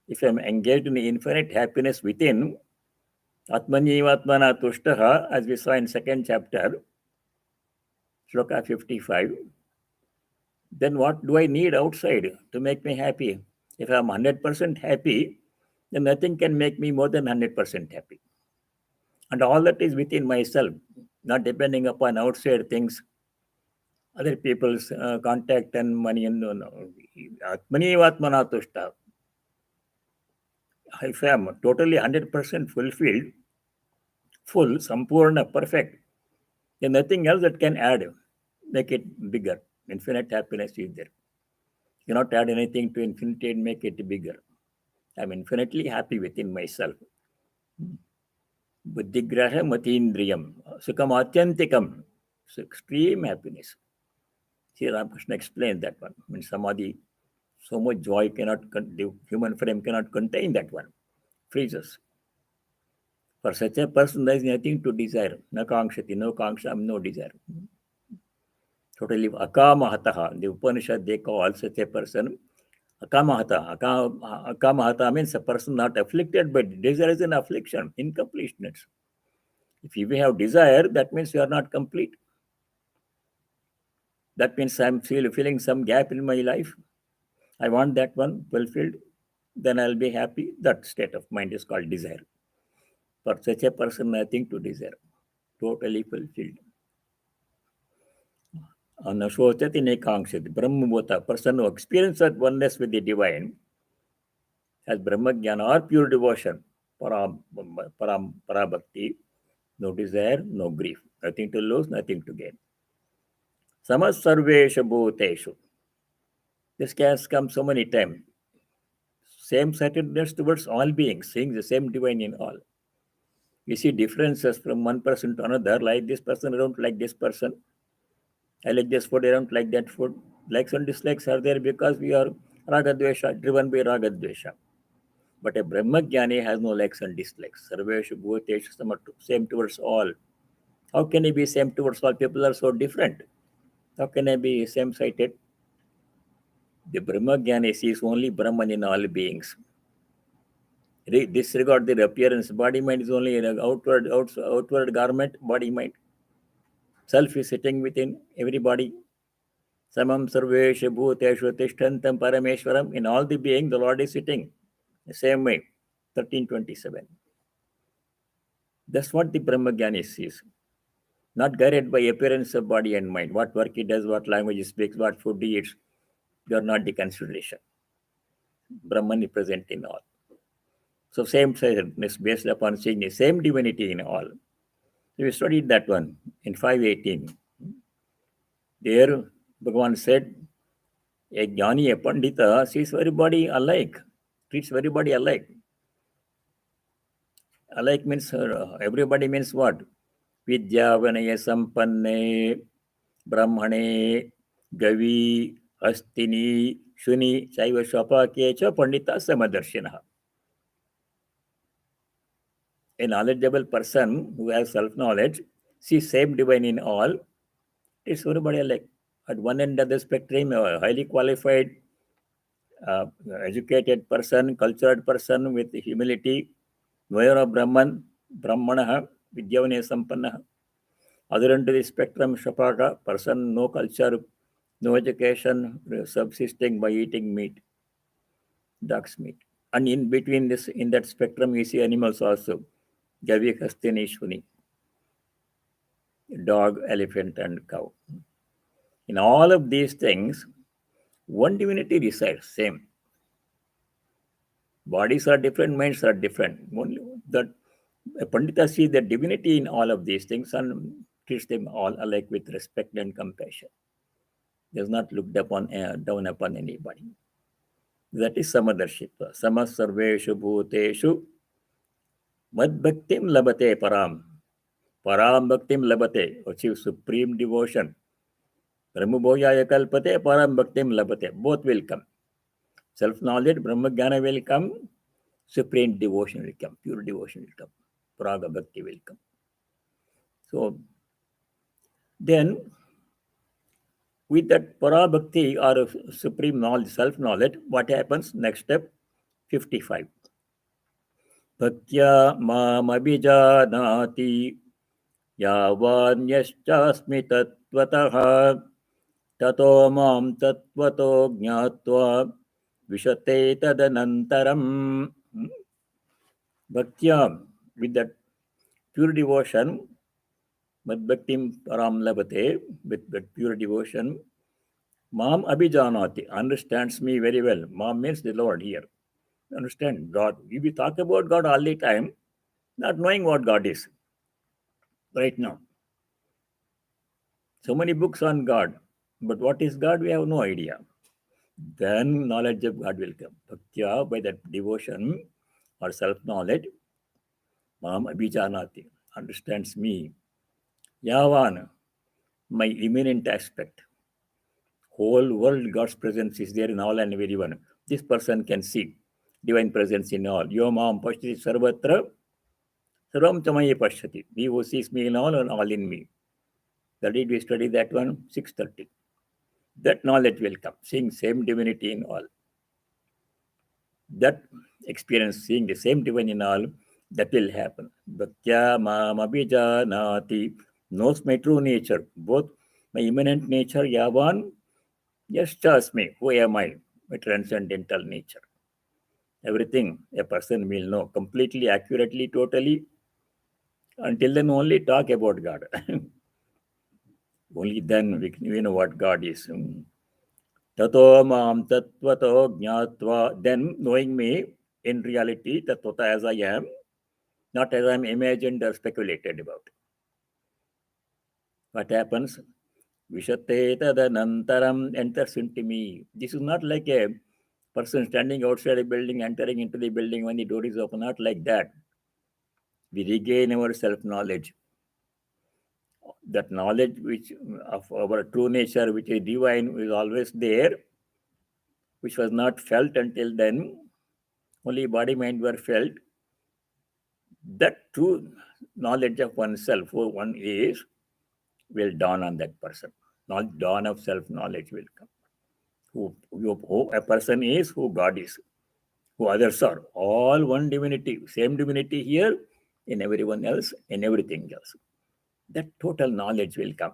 If I'm engaged in infinite happiness within, Atmaniva Atmana Tushtaha, as we saw in second chapter, Shloka 55, then what do I need outside to make me happy? If I'm 100% happy, then nothing can make me more than 100% happy. And all that is within myself, not depending upon outside things, other people's contact and money. And Atmaniva Atmana Tushtaha. If I am totally 100% fulfilled, full, sampurna, perfect, then nothing else that can add, make it bigger. Infinite happiness is there. You cannot add anything to infinity and make it bigger. I'm infinitely happy within myself. Buddhigraha matindriyam, sukham atyantikam. So extreme happiness. Sri Ramakrishna explained that one. I mean, samadhi, so much joy the human frame cannot contain that one. Freezes. For such a person, there is nothing to desire. No kankshati, no kangsha, no desire. Totally akamahataha. The Upanishad, they call such a person akamahata. Akamahata means a person not afflicted, but desire is an affliction, incompleteness. If you have desire, that means you are not complete. That means I'm feeling some gap in my life. I want that one fulfilled. Then I'll be happy. That state of mind is called desire. For such a person, nothing to desire. Totally fulfilled. Anashotati nekankshati. Brahmabhuta, person who experiences oneness with the divine, has Brahma Jnana or pure devotion, parabhakti, no desire, no grief, nothing to lose, nothing to gain. Samas sarvesha bhuteshu. This has come so many times. Same centeredness towards all beings, seeing the same divine in all. We see differences from one person to another, like this person, I don't like this person. I like this food, I don't like that food. Likes and dislikes are there because we are ragadvesha, driven by ragadvesha. But a Brahmagyani has no likes and dislikes. Sarveshu bhuteshu samatu, same towards all. How can he be same towards all? People are so different. How can I be same-sighted? The Brahmagyani sees only Brahman in all beings. Disregard their appearance. Body mind is only an outward garment, body mind. Self is sitting within everybody. Samam sarveshu bhuteshu tishtantam parameshwaram. In all the being, the Lord is sitting. The same way. 1327. That's what the Brahmagyani sees. Not guided by appearance of body and mind. What work he does, what language he speaks, what food he eats. They are not the consideration. Brahman is present in all. So same-sightedness based upon seeing the same divinity in all. So we studied that one in 518. There, Bhagavan said, a jnani, a pandita, sees everybody alike, treats everybody alike. Alike means everybody means what? Vidya vanaya sampanne, brahmane, gavi, astini, shuni, chaiva shapake cha pandita samadarshinaha. A knowledgeable person who has self-knowledge sees same divine in all. It's everybody alike. At one end of the spectrum, a highly qualified, educated person, cultured person with humility, knower of Brahman, Brahmanaha, Vidyavane Sampannaha. Other end of the spectrum, Shapaka, person, no culture, no education, subsisting by eating meat, duck's meat. And in between this, in that spectrum, you see animals also. Gavi, Hastini, Shuni. Dog, elephant, and cow. In all of these things, one divinity resides, same. Bodies are different, minds are different. Only that a Pandita sees the divinity in all of these things and treats them all alike with respect and compassion. Does not look down upon anybody. That is Samadarshitva. Samasarveshu bhuteshu madbhaktim labate param. Param bhaktim labate, achieve supreme devotion. Brahmabhoyaya kalpate, param bhaktim labate. Both will come. Self-knowledge, Brahmajnana will come. Supreme devotion will come. Pure devotion will come. Praga bhakti will come. So, then, with that para bhakti or supreme knowledge, self-knowledge, what happens? Next step, 55. Bhaktya mam abhijanati yavanyashchasmi tattvataha tato mam tattvato jñātva vishate tadanantaram. Bhaktya, with that pure devotion, madbhaktim param labate, with that pure devotion, mam abhijanati, understands me very well. Mam means the Lord here. Understand God. We talk about God all the time, not knowing what God is. Right now. So many books on God, but what is God? We have no idea. Then knowledge of God will come. Bhaktya, by that devotion or self-knowledge, mam abhijanati, understands me. Yavan, my immanent aspect. Whole world, God's presence is there in all and everyone. This person can see divine presence in all. Yo mam pashyati sarvatra, sarvam tamaye pashyati. He who sees me in all and all in me. That did we study that one? 6:30. That knowledge will come, seeing same divinity in all. That experience, seeing the same divine in all, that will happen. Bhaktya mam abhijanati, knows my true nature, both my immanent nature, yavan, yaschasmi, who am I, my transcendental nature. Everything a person will know completely, accurately, totally. Until then, only talk about God. Only then we know what God is. Tato mam tattvato jñātva, then knowing me in reality, tatvata as I am, not as I am imagined or speculated about. What happens? Vishate tadanantaram, enters into me. This is not like a person standing outside a building, entering into the building when the door is open, not like that. We regain our self-knowledge. That knowledge which of our true nature, which is divine, is always there, which was not felt until then. only body, mind were felt, that true knowledge of oneself, who one is, will dawn on that person. Not dawn of self-knowledge will come. Who a person is, who God is, who others are. All one divinity, same divinity here, in everyone else, in everything else. That total knowledge will come.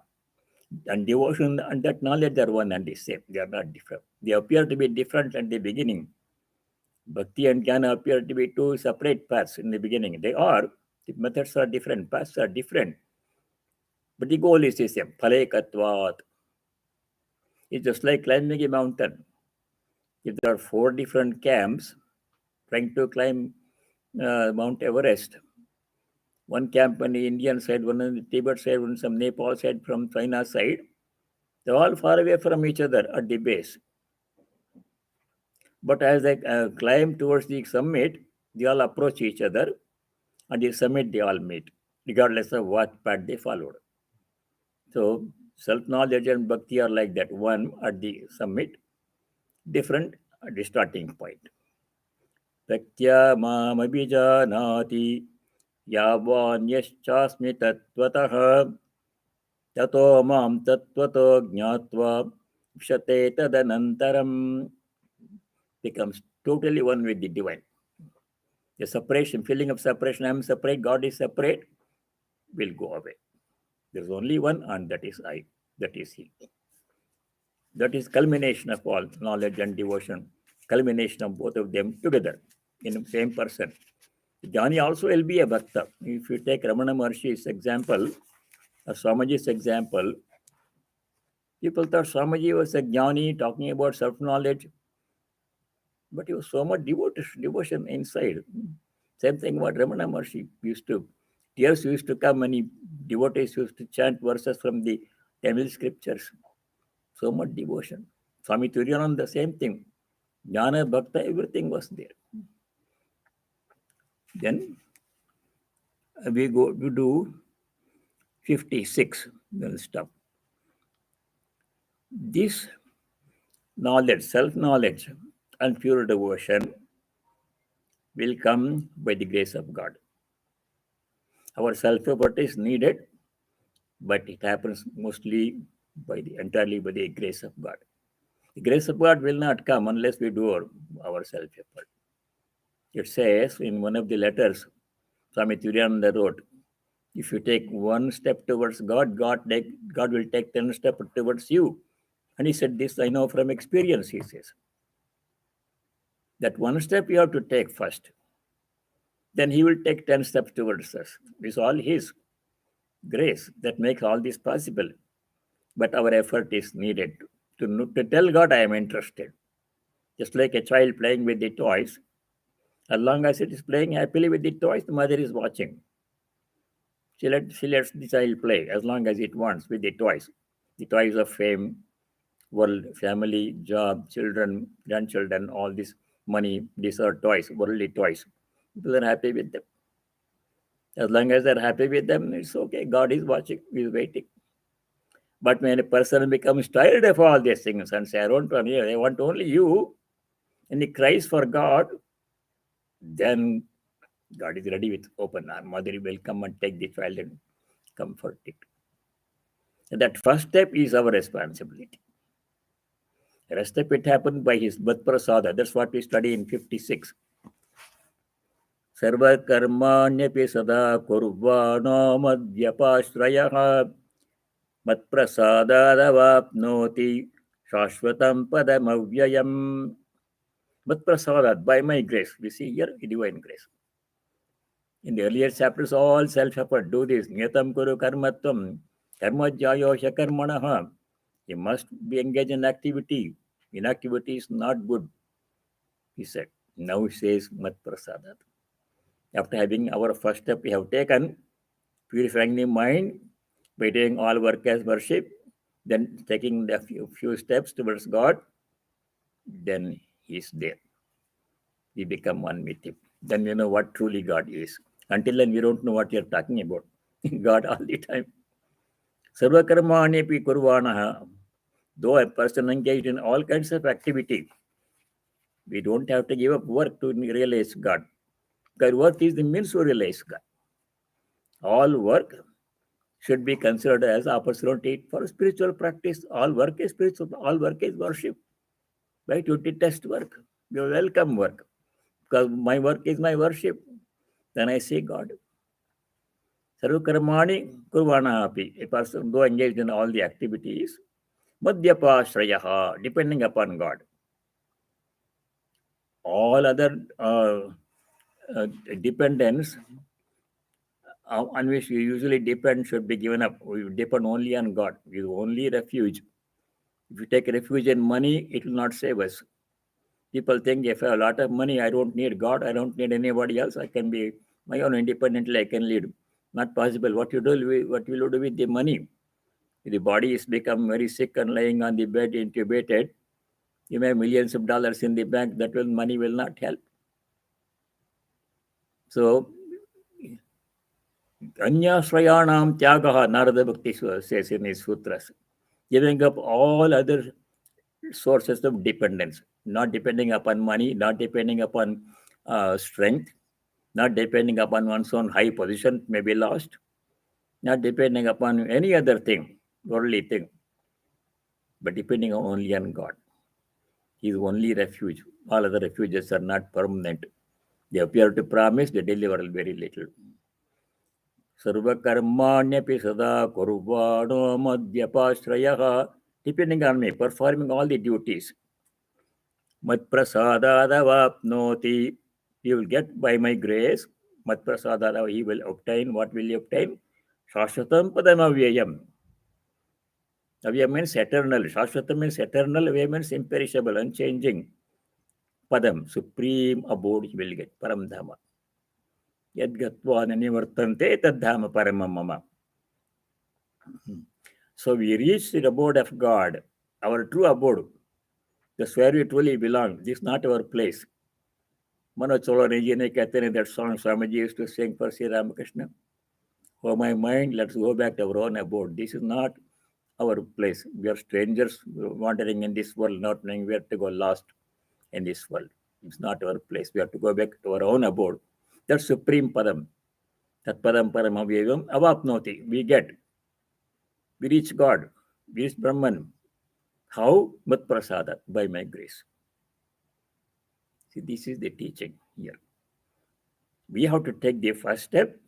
And devotion and that knowledge are one and the same. They are not different. They appear to be different at the beginning. Bhakti and Jnana appear to be two separate paths in the beginning. They are. The methods are different, paths are different. But the goal is the same. Phalekatvat. It's just like climbing a mountain. If there are 4 different camps trying to climb Mount Everest, one camp on the Indian side, one on the Tibet side, one some Nepal side, from China side, they're all far away from each other at the base. But as they climb towards the summit, they all approach each other. At the summit, they all meet, regardless of what path they followed. So, self-knowledge and bhakti are like that. One at the summit, different at the starting point. Praktya mamabhijanati yavanyashchasmi tattvataha tato mam tattvato jñātva vishate tadanantaram. Becomes totally one with the divine. The separation, feeling of separation, I am separate, God is separate, will go away. There is only one, and that is I, that is He. That is culmination of all knowledge and devotion, culmination of both of them together in the same person. Jnani also will be a bhakta. If you take Ramana Maharshi's example, or Swamiji's example, people thought Swamiji was a jnani talking about self-knowledge, but he was so much devotion inside. Same thing what Ramana Maharshi tears used to come and devotees used to chant verses from the Tamil scriptures. So much devotion. Swami Turiyananda, the same thing. Jnana, Bhakta, everything was there. Then we do 56. We'll stop. This knowledge, self-knowledge and pure devotion will come by the grace of God. Our self-effort is needed, but it happens mostly entirely by the grace of God. The grace of God will not come unless we do our self-effort. It says in one of the letters, Swami Turiyananda wrote, if you take one step towards God, God will take 10 steps towards you. And he said, this I know from experience, he says. That one step you have to take first. Then he will take 10 steps towards us. It's all his grace that makes all this possible. But our effort is needed to tell God I am interested. Just like a child playing with the toys. As long as it is playing happily with the toys, the mother is watching. She lets the child play as long as it wants with the toys of fame, world, family, job, children, grandchildren, all this money, these are toys, worldly toys. People are happy with them. As long as they're happy with them, it's okay. God is watching, He's waiting. But when a person becomes tired of all these things and says, I want only you, and he cries for God, then God is ready with open arms. Mother will come and take the child and comfort it. And that first step is our responsibility. The rest of it happened by his birth prasada. That's what we study in 56. Sarva karmanyapi sada kurvano madhyapashrayah mat prasadadavapnoti shashvatam padamavyayam. Mat prasadat, by my grace. We see here divine grace. In the earlier chapters, all self-effort, do this. Niyatam kuru karmatvam, karmajyayo shakarmanaha. You must be engaged in activity. Inactivity is not good, he said. Now he says, mat prasadat. After having our first step we have taken, purifying the mind by doing all work as worship, then taking the few steps towards God, then he is there. We become one with him. Then we know what truly God is. Until then, we don't know what you're talking about. God all the time. Sarva karmani pi kurvanaha. Though a person engaged in all kinds of activity, We don't have to give up work to realize God. Because work is the means to realize God. All work should be considered as opportunity for spiritual practice. All work is spiritual. All work is worship. Why do you detest work? You welcome work. Because my work is my worship. Then I see God. Sarvakarmani kurvana api. A person go engaged in all the activities. Madhyapashrayaha, depending upon God. All other dependence on which we usually depend should be given up. We depend only on God. We only refuge. If you take refuge in money, it will not save us. People think if I have a lot of money, I don't need God, I don't need anybody else. I can be my own independently, I can lead. Not possible. What will you do with the money? If the body is become very sick and lying on the bed intubated, you may have millions of dollars in the bank, money will not help. So Anyasrayanam Tyagaha, Narada Bhakti says in his sutras, giving up all other sources of dependence, not depending upon money, not depending upon strength, not depending upon one's own high position may be lost, not depending upon any other thing, worldly thing, but depending only on God. He is only refuge. All other refuges are not permanent. They appear to promise, they deliver very little. Sarvakarmanyapi sada kurvano madhyapashrayaha, depending on me, performing all the duties. Matprasadadavapnoti, he will get by my grace. Matprasadadav, he will obtain. What will he obtain? Shashvatam padam avyayam. Avyayam means eternal. Shashvatam means eternal. Avyayam means imperishable, unchanging. Padam, supreme abode he will get. Param dhama. Yadgatva nanivartante tadhama paramam mama. So we reach the abode of God, our true abode. That's where we truly belong. This is not our place. Manoj Cholani ji ne कहते हैं that song Swamiji used to sing for Sri Ramakrishna. Oh my mind, let's go back to our own abode. This is not our place. We are strangers wandering in this world, not knowing where to go, lost in this world. It's not our place. We have to go back to our own abode. That's supreme padam. Tat padam param avyavam avapnoti. We get. We reach God. We reach Brahman. How? Mat prasadat, by my grace. See, this is the teaching here. We have to take the first step,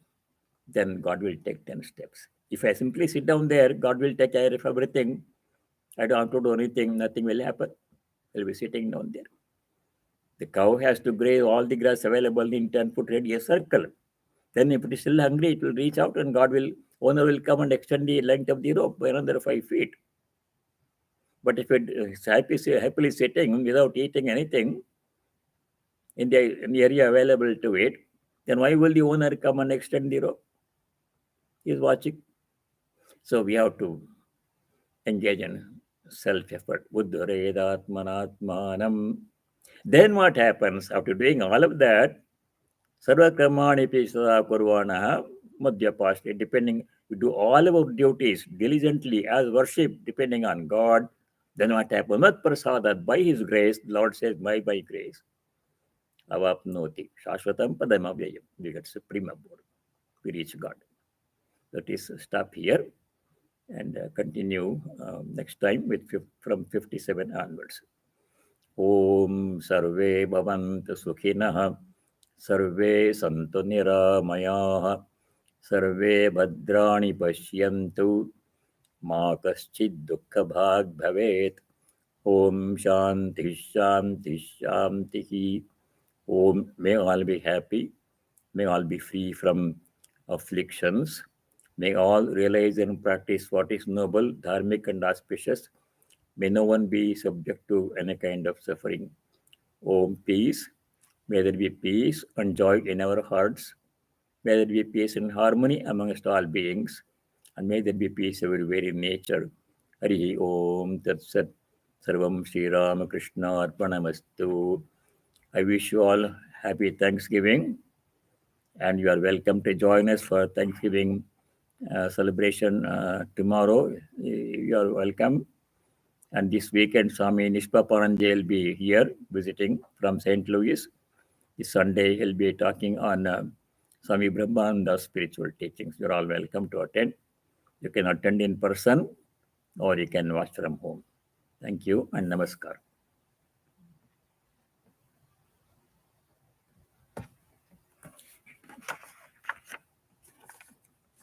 then God will take 10 steps. If I simply sit down there, God will take care of everything. I don't have to do anything, nothing will happen. I'll be sitting down there. The cow has to graze all the grass available in 10-foot radius circle. Then if it is still hungry, it will reach out and owner will come and extend the length of the rope by another 5 feet. But if it is happily sitting without eating anything in the area available to it, then why will the owner come and extend the rope? He is watching. So we have to engage in self-effort. Buddharedatmanatmanam. Then what happens after doing all of that? Sarvakarmani pisada kurvana madhyapashti. Depending, we do all our duties diligently as worship, depending on God. Then what happens? Mat prasadat, by His grace, the Lord says, by grace. Avapnoti. Shashvatam padam avyayam. We get supreme abode. We reach God. That is, stop here and continue next time from 57 onwards. Om sarve bhavantu sukhinah, sarve santu niramayah, sarve bhadrani pashyantu, ma kaschid dukkha bhag bhavet. Om shanti shanti shanti. Om, may all be happy, may all be free from afflictions, may all realize and practice what is noble, dharmic and auspicious. May no one be subject to any kind of suffering. Om, peace. May there be peace and joy in our hearts. May there be peace and harmony amongst all beings. And may there be peace everywhere in nature. Hari Om Tat Sat. Sarvam Sri Ramakrishna Arpanamastu. I wish you all happy Thanksgiving. And you are welcome to join us for Thanksgiving celebration tomorrow. You are welcome. And this weekend, Swami Nishpapananda will be here visiting from St. Louis. This Sunday, he'll be talking on Swami Brahmarupananda's spiritual teachings. You're all welcome to attend. You can attend in person or you can watch from home. Thank you and namaskar.